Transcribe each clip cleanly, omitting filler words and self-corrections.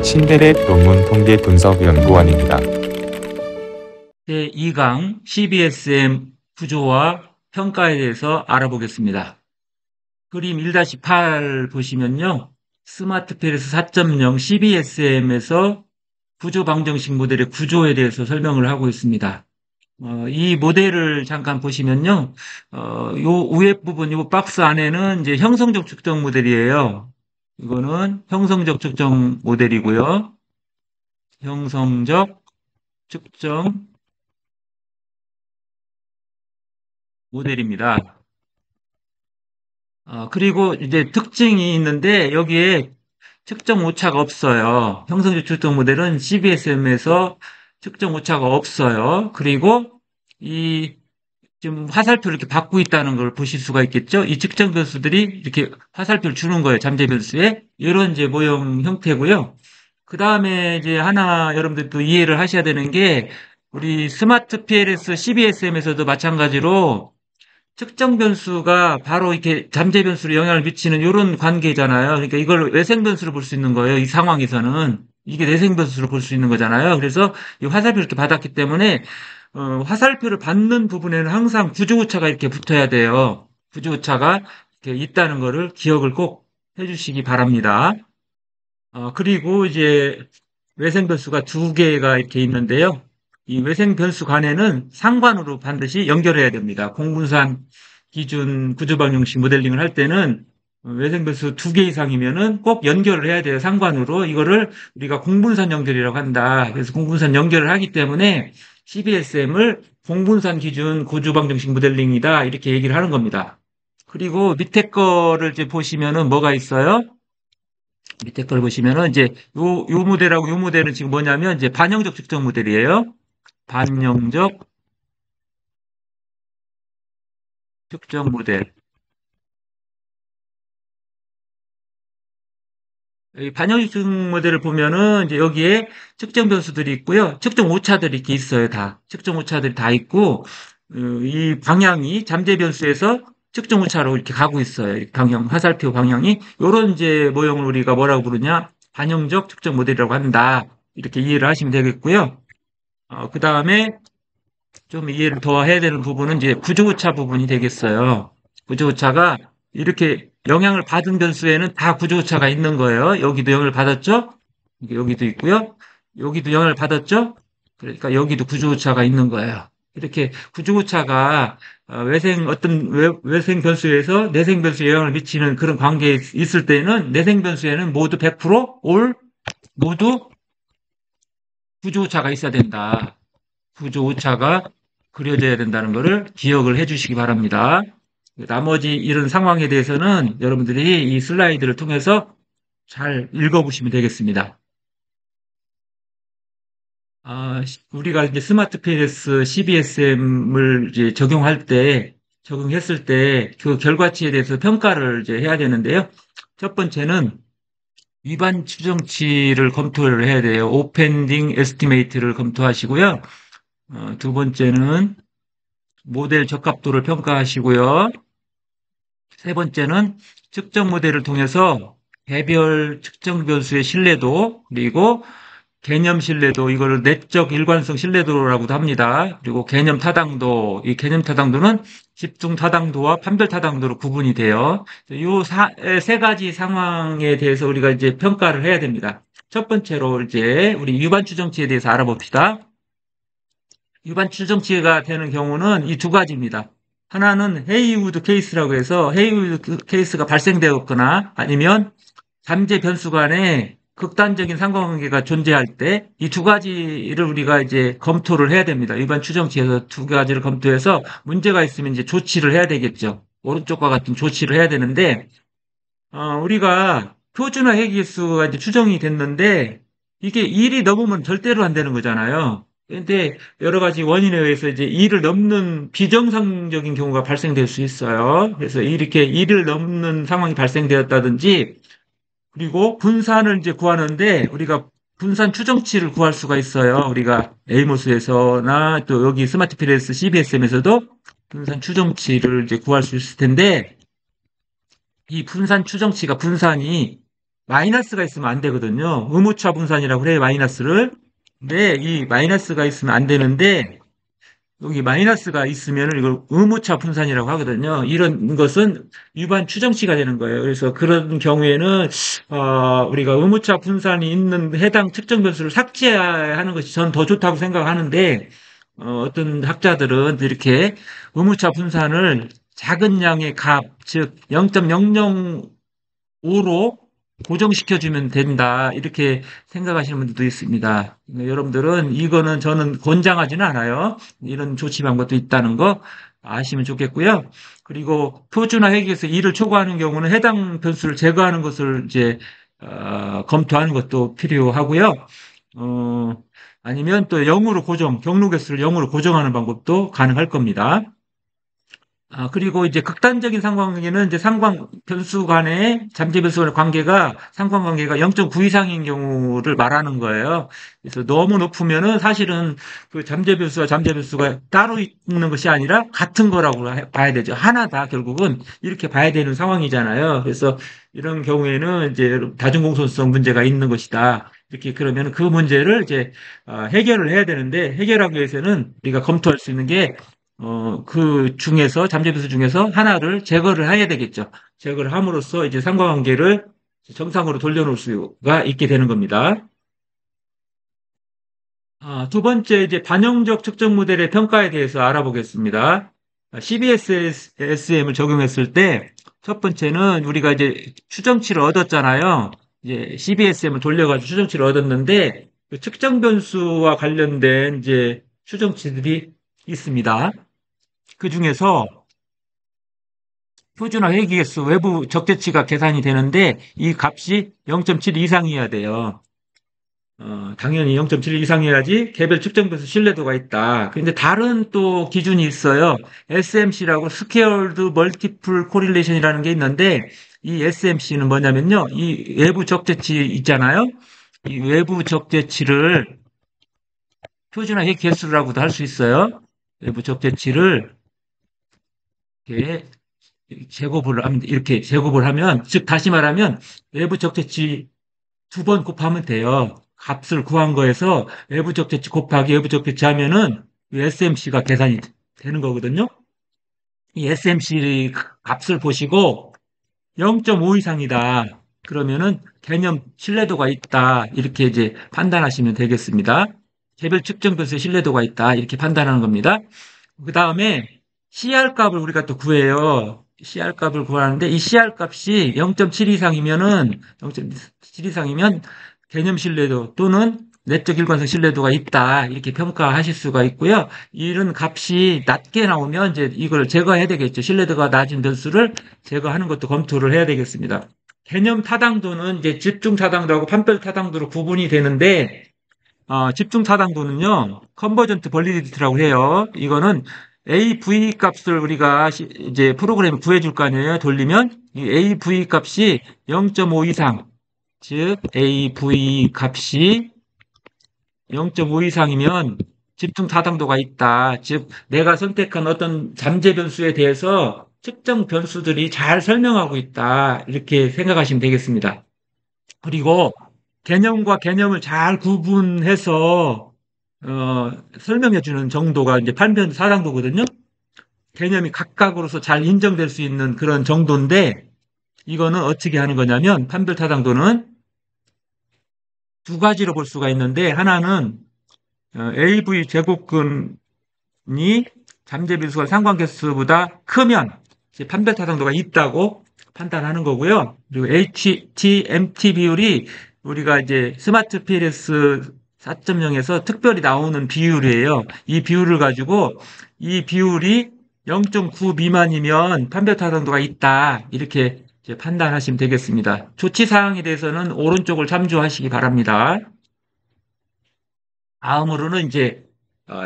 신대래 논문 통계 분석 연구원입니다. 제2강 CBSM 구조와 평가에 대해서 알아보겠습니다. 그림 1-8 보시면요. 스마트 페레스 4.0 CBSM에서 구조 방정식 모델의 구조에 대해서 설명을 하고 있습니다. 이 모델을 잠깐 보시면요. 요 위에 부분, 요 박스 안에는 이제 형성적 측정 모델이에요. 이거는 형성적 측정 모델이고요. 형성적 측정 모델입니다. 그리고 이제 특징이 있는데 여기에 측정 오차가 없어요. 형성적 측정 모델은 CBSM에서 측정 오차가 없어요. 그리고 이 지금 화살표를 이렇게 받고 있다는 걸 보실 수가 있겠죠? 이 측정 변수들이 이렇게 화살표를 주는 거예요. 잠재 변수에. 이런 이제 모형 형태고요. 그 다음에 이제 하나 여러분들도 이해를 하셔야 되는 게 우리 스마트 PLS CBSM에서도 마찬가지로 측정 변수가 바로 이렇게 잠재 변수로 영향을 미치는 이런 관계잖아요. 그러니까 이걸 외생 변수로 볼 수 있는 거예요. 이 상황에서는. 이게 내생 변수로 볼 수 있는 거잖아요. 그래서 이 화살표를 이렇게 받았기 때문에 화살표를 받는 부분에는 항상 구조오차가 이렇게 붙어야 돼요. 구조오차가 이렇게 있다는 거를 기억을 꼭 해주시기 바랍니다. 그리고 이제 외생 변수가 두 개가 이렇게 있는데요. 이 외생 변수 간에는 상관으로 반드시 연결해야 됩니다. 공분산 기준 구조방정식 모델링을 할 때는 외생 변수 두 개 이상이면은 꼭 연결을 해야 돼요. 상관으로. 이거를 우리가 공분산 연결이라고 한다. 그래서 공분산 연결을 하기 때문에 CBSM을 공분산 기준 구조방정식 모델링이다. 이렇게 얘기를 하는 겁니다. 그리고 밑에 거를 이제 보시면은 뭐가 있어요? 밑에 걸 보시면은 이제 요 모델하고 요 모델은 지금 뭐냐면 이제 반영적 측정 모델이에요. 반영적 측정 모델. 이 반영적 측정 모델을 보면은 이제 여기에 측정 변수들이 있고요. 측정 오차들이 이렇게 있어요. 다. 측정 오차들이 다 있고 이 방향이 잠재 변수에서 측정 오차로 이렇게 가고 있어요. 이 방향, 화살표 방향이. 요런 이제 모형을 우리가 뭐라고 부르냐? 반영적 측정 모델이라고 한다. 이렇게 이해를 하시면 되겠고요. 그 다음에 좀 이해를 더 해야 되는 부분은 이제 구조오차 부분이 되겠어요. 구조오차가 이렇게 영향을 받은 변수에는 다 구조오차가 있는 거예요. 여기도 영향을 받았죠? 여기도 있고요. 여기도 영향을 받았죠? 그러니까 여기도 구조오차가 있는 거예요. 이렇게 구조오차가 어떤 외생 변수에서 내생 변수에 영향을 미치는 그런 관계에 있을 때는 내생 변수에는 모두 100% 모두 구조오차가 있어야 된다. 구조 오차가 그려져야 된다는 것을 기억을 해 주시기 바랍니다. 나머지 이런 상황에 대해서는 여러분들이 이 슬라이드를 통해서 잘 읽어보시면 되겠습니다. 우리가 이제 스마트 PLS CBSM을 이제 적용했을 때 그 결과치에 대해서 평가를 이제 해야 되는데요. 첫 번째는 위반 추정치를 검토를 해야 돼요. 오펜딩 에스티메이트를 검토하시고요. 두 번째는 모델 적합도를 평가하시고요. 세 번째는 측정 모델을 통해서 개별 측정 변수의 신뢰도, 그리고 개념 신뢰도, 이거를 내적 일관성 신뢰도라고도 합니다. 그리고 개념 타당도, 이 개념 타당도는 집중 타당도와 판별 타당도로 구분이 돼요. 이 세 가지 상황에 대해서 우리가 이제 평가를 해야 됩니다. 첫 번째로 이제 우리 위반 추정치에 대해서 알아봅시다. 위반 추정치가 되는 경우는 이 두 가지입니다. 하나는 헤이우드 케이스라고 해서 헤이우드 케이스가 발생되었거나 아니면 잠재 변수 간에 극단적인 상관관계가 존재할 때 이 두 가지를 우리가 이제 검토를 해야 됩니다. 위반 추정치에서 두 가지를 검토해서 문제가 있으면 이제 조치를 해야 되겠죠. 오른쪽과 같은 조치를 해야 되는데 우리가 표준화 해기수가 이제 추정이 됐는데 이게 1이 넘으면 절대로 안 되는 거잖아요. 근데 여러 가지 원인에 의해서 이제 2를 넘는 비정상적인 경우가 발생될 수 있어요. 그래서 이렇게 2를 넘는 상황이 발생되었다든지, 그리고 분산을 이제 구하는데 우리가 분산 추정치를 구할 수가 있어요. 우리가 에이모스에서나 또 여기 스마트 PLS CBSM에서도 분산 추정치를 이제 구할 수 있을 텐데 이 분산 추정치가 분산이 마이너스가 있으면 안 되거든요. 의무차 분산이라고 그래요, 마이너스를. 근데 이 마이너스가 있으면 안 되는데, 여기 마이너스가 있으면 이걸 의무차 분산이라고 하거든요. 이런 것은 위반 추정치가 되는 거예요. 그래서 그런 경우에는 우리가 의무차 분산이 있는 해당 특정 변수를 삭제하는 것이 저는 더 좋다고 생각하는데 어떤 학자들은 이렇게 의무차 분산을 작은 양의 값, 즉 0.005로 고정시켜주면 된다. 이렇게 생각하시는 분들도 있습니다. 여러분들은 이거는 저는 권장하지는 않아요. 이런 조치 방법도 있다는 거 아시면 좋겠고요. 그리고 표준화 회계에서 이를 초과하는 경우는 해당 변수를 제거하는 것을 이제 검토하는 것도 필요하고요. 어, 아니면 또 0으로 고정, 경로 개수를 0으로 고정하는 방법도 가능할 겁니다. 그리고 이제 극단적인 상관관계는 이제 상관 변수 간의 잠재 변수 간의 관계가 상관관계가 0.9 이상인 경우를 말하는 거예요. 그래서 너무 높으면은 사실은 그 잠재 변수와 잠재 변수가 따로 있는 것이 아니라 같은 거라고 봐야 되죠. 하나다 결국은 이렇게 봐야 되는 상황이잖아요. 그래서 이런 경우에는 이제 다중공손성 문제가 있는 것이다. 이렇게 그러면 그 문제를 이제 해결을 해야 되는데 해결하기 위해서는 우리가 검토할 수 있는 게 그 중에서, 잠재변수 중에서 하나를 제거를 해야 되겠죠. 제거를 함으로써 이제 상관관계를 정상으로 돌려놓을 수가 있게 되는 겁니다. 두 번째, 이제 반영적 측정 모델의 평가에 대해서 알아보겠습니다. CBSSM을 적용했을 때, 첫 번째는 우리가 이제 추정치를 얻었잖아요. 이제 CBSM을 돌려가지고 추정치를 얻었는데, 그 측정 변수와 관련된 이제 추정치들이 있습니다. 그 중에서 표준화 회계개수 외부 적재치가 계산이 되는데 이 값이 0.7 이상이어야 돼요. 당연히 0.7 이상이어야지 개별 측정 변수 신뢰도가 있다. 근데 다른 또 기준이 있어요. SMC라고 Squared Multiple Correlation이라는 게 있는데 이 SMC는 뭐냐면요. 이 외부 적재치 있잖아요. 이 외부 적재치를 표준화 회계개수라고도 할 수 있어요. 외부 적재치를 이렇게 제곱을 하면, 이렇게 제곱을 하면, 즉, 다시 말하면, 외부 적재치 2번 곱하면 돼요. 값을 구한 거에서 외부 적재치 곱하기 외부 적재치 하면은 SMC가 계산이 되는 거거든요. 이 SMC 값을 보시고 0.5 이상이다. 그러면은 개념 신뢰도가 있다. 이렇게 이제 판단하시면 되겠습니다. 개별 측정 변수의 신뢰도가 있다. 이렇게 판단하는 겁니다. 그 다음에 CR 값을 우리가 또 구해요. CR 값을 구하는데 이 CR 값이 0.7 이상이면은 0.7 이상이면 개념 신뢰도 또는 내적 일관성 신뢰도가 있다. 이렇게 평가하실 수가 있고요. 이런 값이 낮게 나오면 이제 이걸 제거해야 되겠죠. 신뢰도가 낮은 변수를 제거하는 것도 검토를 해야 되겠습니다. 개념 타당도는 이제 집중 타당도하고 판별 타당도로 구분이 되는데 집중 타당도는요, 컨버전트 벌리디티라고 해요. 이거는 AV 값을 우리가 이제 프로그램에 구해줄 거 아니에요. 돌리면 이 AV 값이 0.5 이상, 즉 AV 값이 0.5 이상이면 집중 타당도가 있다. 즉 내가 선택한 어떤 잠재 변수에 대해서 특정 변수들이 잘 설명하고 있다. 이렇게 생각하시면 되겠습니다. 그리고 개념과 개념을 잘 구분해서 설명해 주는 정도가 이제 판별 사상도거든요. 개념이 각각으로서 잘 인정될 수 있는 그런 정도인데 이거는 어떻게 하는 거냐면 판별 타당도는 두 가지로 볼 수가 있는데 하나는 AV 제곱근이 잠재 변수가 상관계수보다 크면 이제 판별 타당도가 있다고 판단하는 거고요. 그리고 HT-MT 비율이 우리가 이제 스마트 PLS 4.0에서 특별히 나오는 비율이에요. 이 비율을 가지고 이 비율이 0.9 미만이면 판별 타당도가 있다. 이렇게 이제 판단하시면 되겠습니다. 조치 사항에 대해서는 오른쪽을 참조하시기 바랍니다. 다음으로는 이제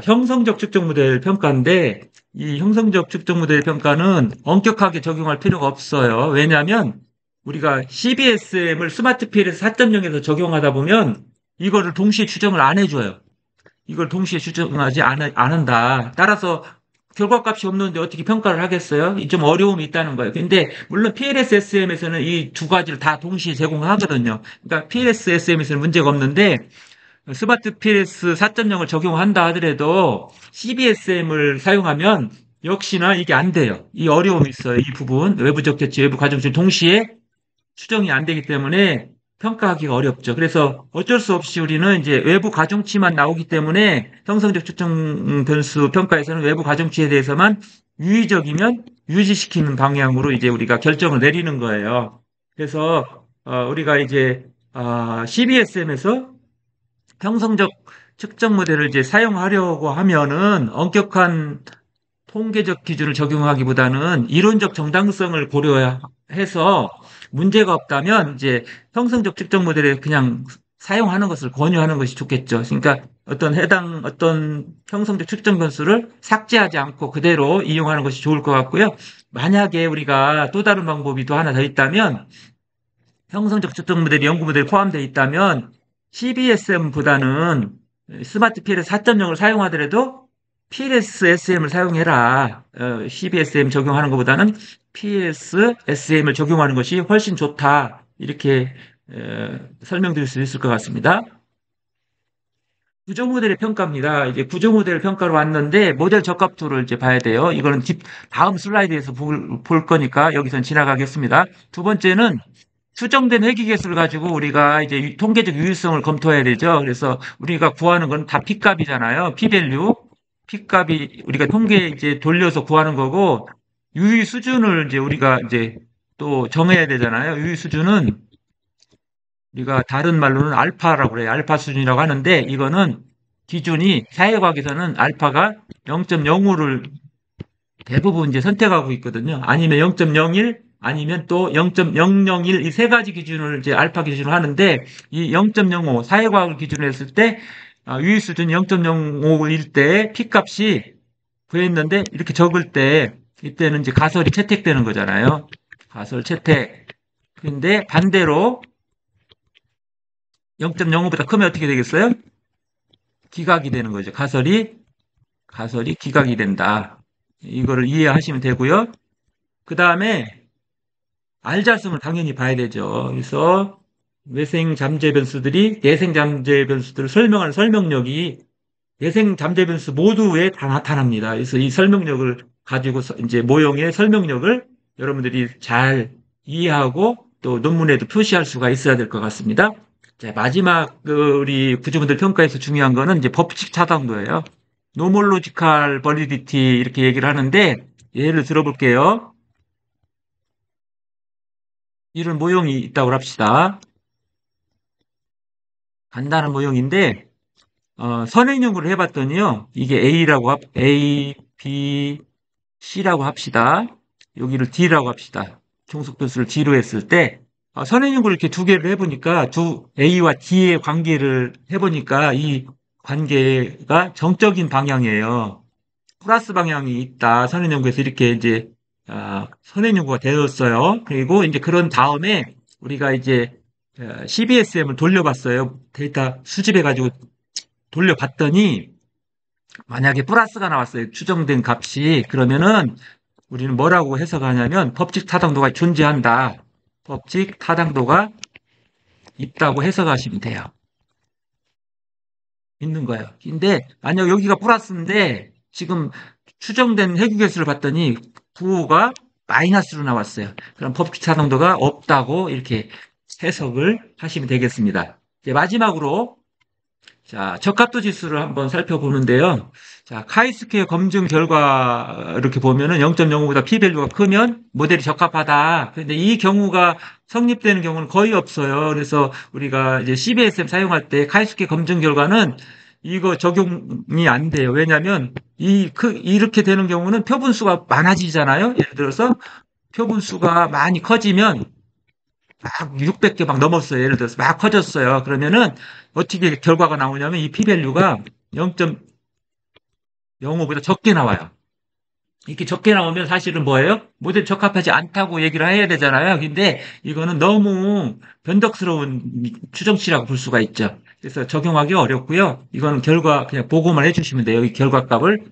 형성적 측정 모델 평가인데 이 형성적 측정 모델 평가는 엄격하게 적용할 필요가 없어요. 왜냐하면 우리가 CBSM을 스마트 PLS 4.0에서 적용하다 보면 이거를 동시에 추정을 안 해줘요. 이걸 동시에 추정하지 않 한다. 따라서 결과값이 없는데 어떻게 평가를 하겠어요? 좀 어려움이 있다는 거예요. 근데 물론 PLS-SM에서는 이 두 가지를 다 동시에 제공하거든요. 그러니까 PLS-SM에서는 문제가 없는데 스마트 PS 4.0을 적용한다 하더라도 CBSM을 사용하면 역시나 이게 안 돼요. 이 어려움이 있어요. 이 부분 외부적 대치, 외부 가정치 동시에 추정이 안 되기 때문에 평가하기가 어렵죠. 그래서 어쩔 수 없이 우리는 이제 외부 가중치만 나오기 때문에 형성적 측정 변수 평가에서는 외부 가중치에 대해서만 유의적이면 유지시키는 방향으로 이제 우리가 결정을 내리는 거예요. 그래서 우리가 이제 CBSM에서 형성적 측정 모델을 이제 사용하려고 하면은 엄격한 통계적 기준을 적용하기보다는 이론적 정당성을 고려해서 문제가 없다면 이제 형성적 측정 모델에 그냥 사용하는 것을 권유하는 것이 좋겠죠. 그러니까 어떤 형성적 측정 변수를 삭제하지 않고 그대로 이용하는 것이 좋을 것 같고요. 만약에 우리가 또 다른 방법이 또 하나 더 있다면 형성적 측정 모델이 연구 모델에 포함되어 있다면 CBSM보다는 스마트 PLS 4.0을 사용하더라도 PLS-SM을 사용해라. CBSM 적용하는 것보다는 PLS-SM을 적용하는 것이 훨씬 좋다. 이렇게 설명드릴 수 있을 것 같습니다. 구조 모델의 평가입니다. 이제 구조 모델 평가로 왔는데 모델 적합도를 이제 봐야 돼요. 이거는 다음 슬라이드에서 볼 거니까 여기선 지나가겠습니다. 두 번째는 수정된 회귀개수를 가지고 우리가 이제 통계적 유효성을 검토해야 되죠. 그래서 우리가 구하는 건 다 P값이잖아요. P밸류. P값이 우리가 통계 이제 돌려서 구하는 거고, 유의 수준을 이제 우리가 이제 또 정해야 되잖아요. 유의 수준은 우리가 다른 말로는 알파라고 그래요. 알파 수준이라고 하는데, 이거는 기준이 사회과학에서는 알파가 0.05를 대부분 이제 선택하고 있거든요. 아니면 0.01, 아니면 또 0.001 이 세 가지 기준을 이제 알파 기준으로 하는데 이 0.05 사회과학을 기준으로 했을 때 유의 수준이 0.05일 때 P값이 구했는데 이렇게 적을 때 이때는 이제 가설이 채택되는 거잖아요. 가설 채택. 근데 반대로 0.05보다 크면 어떻게 되겠어요? 기각이 되는 거죠. 가설이 기각이 된다. 이거를 이해하시면 되고요. 그 다음에 알자성을 당연히 봐야 되죠. 그래서 외생 잠재 변수들이 예생 잠재 변수들을 설명하는 설명력이 예생 잠재 변수 모두에 다 나타납니다. 그래서 이 설명력을 가지고 이제 모형의 설명력을 여러분들이 잘 이해하고 또 논문에도 표시할 수가 있어야 될 것 같습니다. 자, 마지막 우리 구조모델 평가에서 중요한 거는 이제 법칙 타당도예요. 노멀로지컬 버리디티 이렇게 얘기를 하는데 예를 들어볼게요. 이런 모형이 있다고 합시다. 간단한 모형인데 선행연구를 해봤더니요. 이게 A, B, C라고 합시다. 여기를 D라고 합시다. 종속변수를 D로 했을 때 선행연구를 이렇게 두 개를 해보니까 두 A와 D의 관계를 해보니까 이 관계가 정적인 방향이에요. 플러스 방향이 있다. 선행연구에서 이렇게 이제 선행연구가 되었어요. 그리고 이제 그런 다음에 우리가 이제 CBSM을 돌려봤어요. 데이터 수집해가지고 돌려봤더니 만약에 플러스가 나왔어요. 추정된 값이. 그러면은 우리는 뭐라고 해석하냐면 법칙 타당도가 존재한다. 법칙 타당도가 있다고 해석하시면 돼요. 있는 거예요. 근데 만약 여기가 플러스인데 지금 추정된 해규개수를 봤더니 부호가 마이너스로 나왔어요. 그럼 법칙 타당도가 없다고 이렇게 해석을 하시면 되겠습니다. 이제 마지막으로 자, 적합도 지수를 한번 살펴보는데요. 자, 카이스퀘어 검증 결과 이렇게 보면은 0.05보다 p-밸류가 크면 모델이 적합하다. 근데 이 경우가 성립되는 경우는 거의 없어요. 그래서 우리가 이제 CBSM 사용할 때 카이스퀘어 검증 결과는 이거 적용이 안 돼요. 왜냐하면 이렇게 되는 경우는 표분수가 많아지잖아요. 예를 들어서 표분수가 많이 커지면 막 600개 막 넘었어요. 예를 들어서 막 커졌어요. 그러면은 어떻게 결과가 나오냐면 이 p-밸류가 0.05보다 적게 나와요. 이렇게 적게 나오면 사실은 뭐예요? 모델 적합하지 않다고 얘기를 해야 되잖아요. 근데 이거는 너무 변덕스러운 추정치라고 볼 수가 있죠. 그래서 적용하기 어렵고요. 이거는 결과 그냥 보고만 해주시면 돼요. 이 결과값을.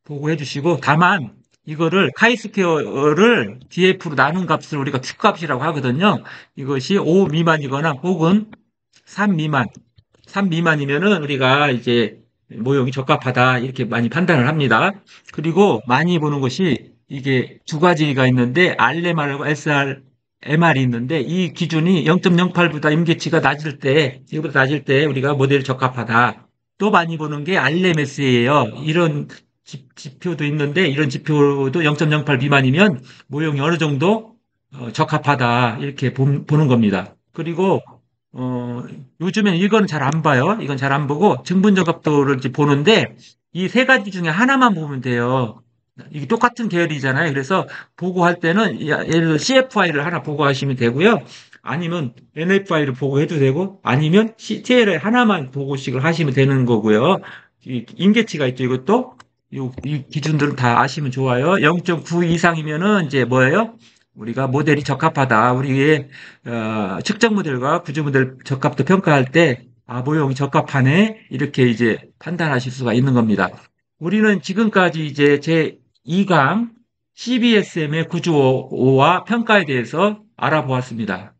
보고해 주시고, 다만 이거를 카이스퀘어를 DF로 나눈 값을 우리가 Q값이라고 하거든요. 이것이 5 미만이거나 혹은 3 미만, 3 미만이면은 우리가 이제 모형이 적합하다 이렇게 많이 판단을 합니다. 그리고 많이 보는 것이 이게 두 가지가 있는데 RMR하고 SRMR이 있는데 이 기준이 0.08보다 임계치가 낮을 때, 이거보다 낮을 때 우리가 모델이 적합하다. 또 많이 보는 게 RMS예요. 이런 지표도 있는데 이런 지표도 0.08 미만이면 모형이 어느 정도 적합하다 이렇게 보는 겁니다. 그리고 어, 요즘엔 이건 잘 안 봐요. 이건 잘 안 보고 증분적합도를 이제 보는데 이 세 가지 중에 하나만 보면 돼요. 이게 똑같은 계열이잖아요. 그래서 보고할 때는 예를 들어 CFI를 하나 보고하시면 되고요. 아니면 NFI를 보고해도 되고 아니면 TL을 하나만 보고식을 하시면 되는 거고요. 이 임계치가 있죠. 이것도 이 기준들은 다 아시면 좋아요. 0.9 이상이면은 이제 뭐예요? 우리가 모델이 적합하다. 우리의 측정 모델과 구조 모델 적합도 평가할 때, 아, 모형이 적합하네. 이렇게 이제 판단하실 수가 있는 겁니다. 우리는 지금까지 이제 제 2강 CBSM의 구조와 평가에 대해서 알아보았습니다.